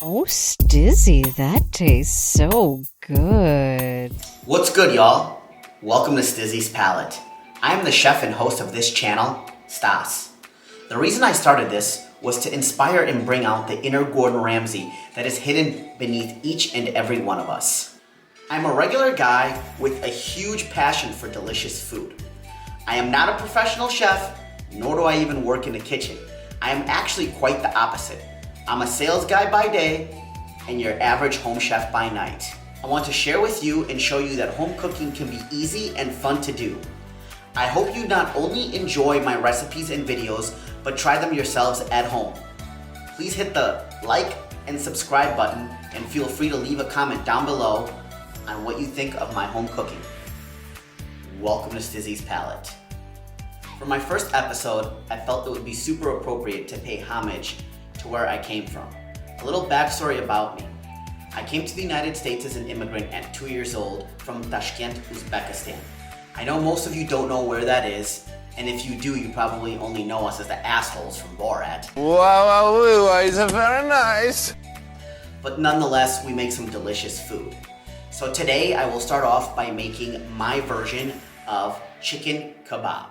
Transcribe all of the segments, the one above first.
Oh, Stizzy, that tastes so good. What's good, y'all? Welcome to Stizzy's Palette. I am the chef and host of this channel, Stas. The reason I started this was to inspire and bring out the inner Gordon Ramsay that is hidden beneath each and every one of us. I'm a regular guy with a huge passion for delicious food. I am not a professional chef, nor do I even work in the kitchen. I am actually quite the opposite. I'm a sales guy by day and your average home chef by night. I want to share with you and show you that home cooking can be easy and fun to do. I hope you not only enjoy my recipes and videos, but try them yourselves at home. Please hit the like and subscribe button and feel free to leave a comment down below on what you think of my home cooking. Welcome to Stizzy's Palette. For my first episode, I felt it would be super appropriate to pay homage to where I came from. A little backstory about me. I came to the United States as an immigrant at 2 years old from Tashkent, Uzbekistan. I know most of you don't know where that is, and if you do, you probably only know us as the assholes from Borat. Wow, it's very nice. But nonetheless, we make some delicious food. So today I will start off by making my version of chicken kebab.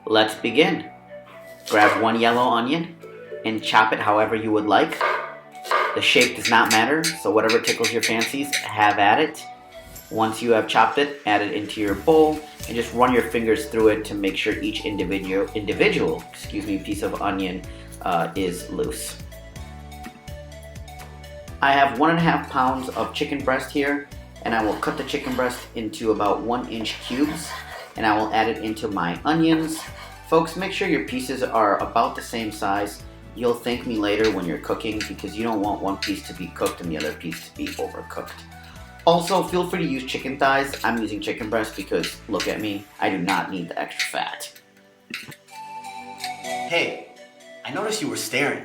Let's begin. Grab one yellow onion and chop it however you would like. The shape does not matter, so whatever tickles your fancies, have at it. Once you have chopped it, add it into your bowl and just run your fingers through it to make sure each individual piece of onion is loose. I have 1.5 pounds of chicken breast here, and I will cut the chicken breast into about 1-inch cubes, and I will add it into my onions. Folks, make sure your pieces are about the same size. You'll thank me later when you're cooking because you don't want one piece to be cooked and the other piece to be overcooked. Also, feel free to use chicken thighs. I'm using chicken breast because, look at me, I do not need the extra fat. Hey, I noticed you were staring.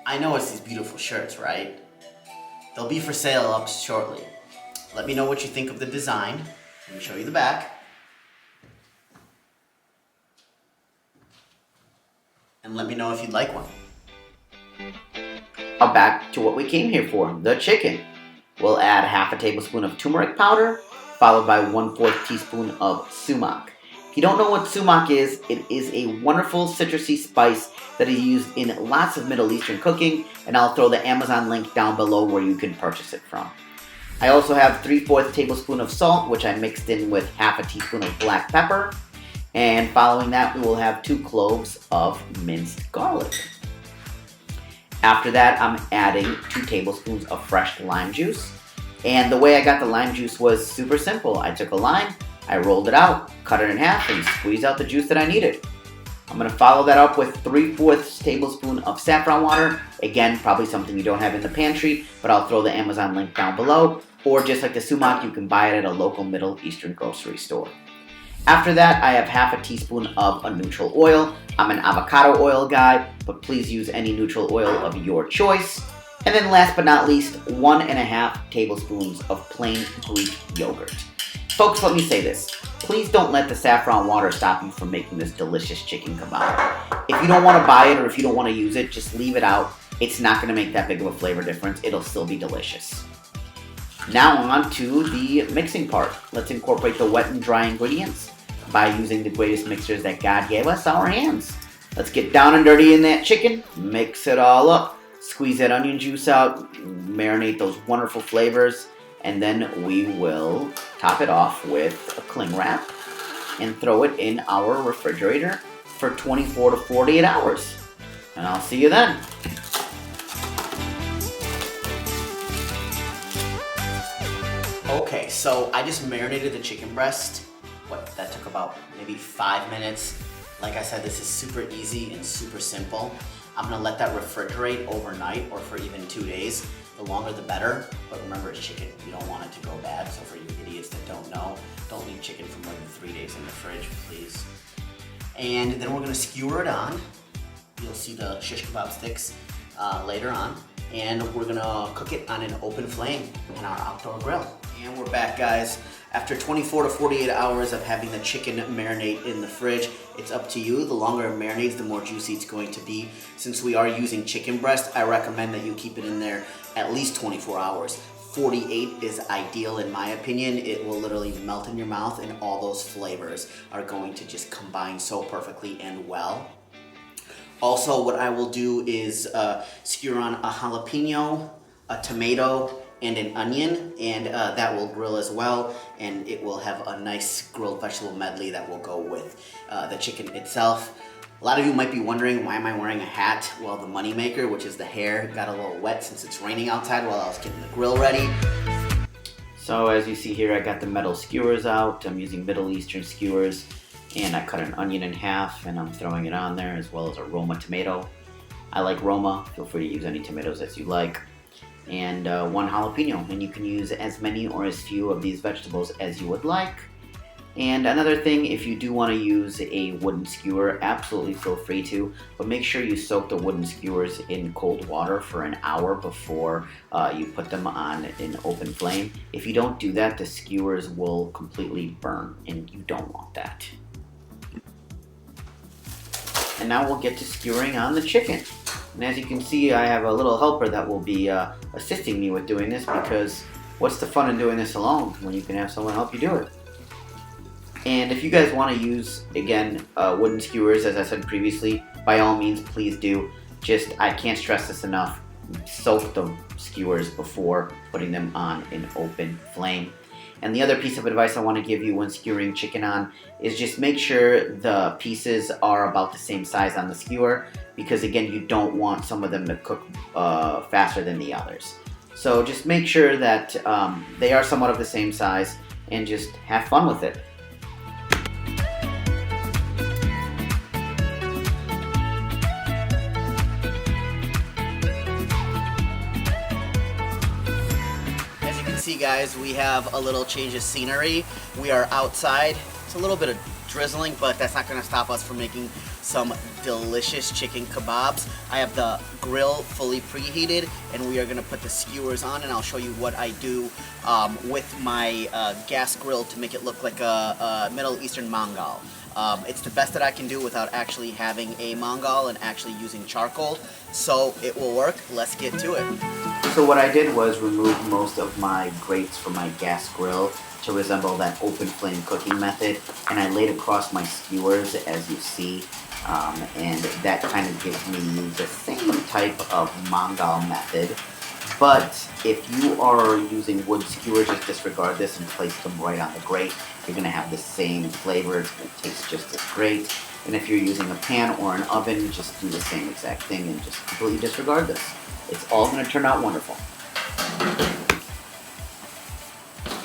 I know it's these beautiful shirts, right? They'll be for sale up shortly. Let me know what you think of the design. Let me show you the back. And let me know if you'd like one. Now back to what we came here for, the chicken. We'll add 1/2 tablespoon of turmeric powder, followed by 1/4 teaspoon of sumac. If you don't know what sumac is, it is a wonderful citrusy spice that is used in lots of Middle Eastern cooking, and I'll throw the Amazon link down below where you can purchase it from. I also have 3/4 tablespoon of salt, which I mixed in with 1/2 teaspoon of black pepper. And following that, we will have 2 cloves of minced garlic. After that, I'm adding 2 tablespoons of fresh lime juice. And the way I got the lime juice was super simple. I took a lime, I rolled it out, cut it in half, and squeezed out the juice that I needed. I'm gonna follow that up with 3/4 tablespoon of saffron water. Again, probably something you don't have in the pantry, but I'll throw the Amazon link down below. Or just like the sumac, you can buy it at a local Middle Eastern grocery store. After that, I have 1/2 teaspoon of a neutral oil. I'm an avocado oil guy, but please use any neutral oil of your choice. And then last but not least, 1.5 tablespoons of plain Greek yogurt. Folks, let me say this. Please don't let the saffron water stop you from making this delicious chicken kebab. If you don't want to buy it or if you don't want to use it, just leave it out. It's not going to make that big of a flavor difference. It'll still be delicious. Now on to the mixing part. Let's incorporate the wet and dry ingredients by using the greatest mixers that God gave us, our hands. Let's get down and dirty in that chicken, mix it all up, squeeze that onion juice out, marinate those wonderful flavors, and then we will top it off with a cling wrap and throw it in our refrigerator for 24 to 48 hours. And I'll see you then. Okay, so I just marinated the chicken breast. That took about maybe 5 minutes. Like I said, this is super easy and super simple. I'm gonna let that refrigerate overnight or for even 2 days. The longer the better, but remember it's chicken. You don't want it to go bad, so for you idiots that don't know, don't leave chicken for more than 3 days in the fridge, please. And then we're gonna skewer it on. You'll see the shish kebab sticks later on. And we're gonna cook it on an open flame in our outdoor grill. And we're back, guys. After 24 to 48 hours of having the chicken marinate in the fridge, it's up to you. The longer it marinates, the more juicy it's going to be. Since we are using chicken breast, I recommend that you keep it in there at least 24 hours. 48 is ideal in my opinion. It will literally melt in your mouth and all those flavors are going to just combine so perfectly and well. Also, what I will do is skewer on a jalapeno, a tomato, and an onion, and that will grill as well, and it will have a nice grilled vegetable medley that will go with the chicken itself. A lot of you might be wondering, why am I wearing a hat? Well, the money maker, which is the hair, got a little wet since it's raining outside while I was getting the grill ready. So as you see here, I got the metal skewers out. I'm using Middle Eastern skewers, and I cut an onion in half, and I'm throwing it on there, as well as a Roma tomato. I like Roma, feel free to use any tomatoes as you like. And one jalapeno, and you can use as many or as few of these vegetables as you would like. And another thing, if you do want to use a wooden skewer, absolutely feel free to, but make sure you soak the wooden skewers in cold water for an hour before you put them on an open flame. If you don't do that, the skewers will completely burn, and you don't want that. And now we'll get to skewering on the chicken. And as you can see, I have a little helper that will be assisting me with doing this, because what's the fun in doing this alone when you can have someone help you do it? And if you guys want to use, again, wooden skewers, as I said previously, by all means, please do. Just, I can't stress this enough, soak the skewers before putting them on an open flame. And the other piece of advice I want to give you when skewering chicken on is just make sure the pieces are about the same size on the skewer, because again, you don't want some of them to cook faster than the others. So just make sure that they are somewhat of the same size, and just have fun with it. See, guys, we have a little change of scenery. We are outside. It's a little bit of drizzling, but that's not going to stop us from making some delicious chicken kebabs. I have the grill fully preheated, and we are going to put the skewers on, and I'll show you what I do with my gas grill to make it look like a Middle Eastern mangal. It's the best that I can do without actually having a mangal and actually using charcoal, so it will work. Let's get to it. So what I did was remove most of my grates from my gas grill to resemble that open flame cooking method, and I laid across my skewers as you see, and that kind of gives me the same type of mangal method. But if you are using wood skewers, just disregard this and place them right on the grate. You're going to have the same flavor. It's going to taste just as great. And if you're using a pan or an oven, just do the same exact thing and just completely disregard this. It's all going to turn out wonderful.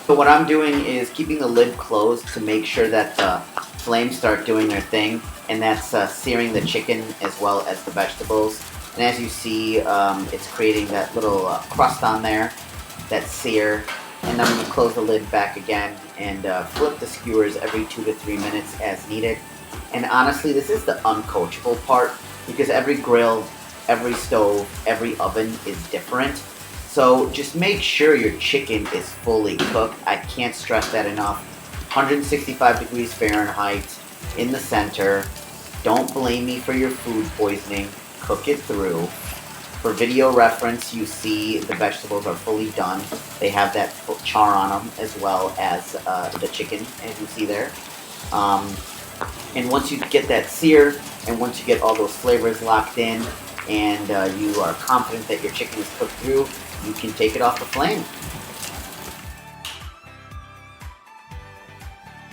So what I'm doing is keeping the lid closed to make sure that the flames start doing their thing, and that's searing the chicken as well as the vegetables. And as you see, it's creating that little crust on there, that sear. And I'm going to close the lid back again and flip the skewers every 2 to 3 minutes as needed. And honestly, this is the uncoachable part, because every grill, every stove, every oven is different. So just make sure your chicken is fully cooked. I can't stress that enough. 165 degrees Fahrenheit in the center. Don't blame me for your food poisoning. Cook it through. For video reference, you see the vegetables are fully done. They have that char on them as well as the chicken, as you see there. And once you get that sear, and once you get all those flavors locked in, and you are confident that your chicken is cooked through, you can take it off the flame.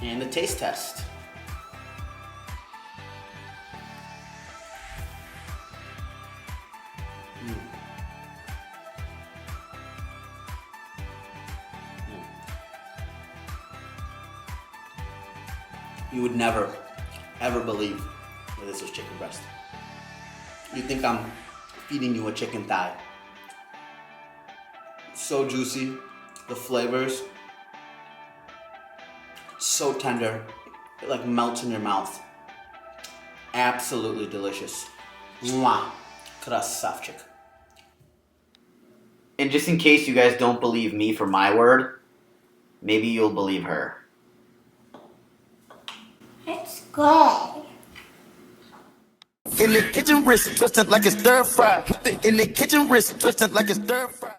And the taste test. You would never, ever believe that this is chicken breast. You think I'm feeding you a chicken thigh. So juicy, the flavors, so tender, it like melts in your mouth. Absolutely delicious. Mwah, krasavchik. And just in case you guys don't believe me for my word, Maybe you'll believe her. It's good. In the kitchen, wrist twisted like it's stir fry. In the kitchen, wrist twisted like it's stir fry.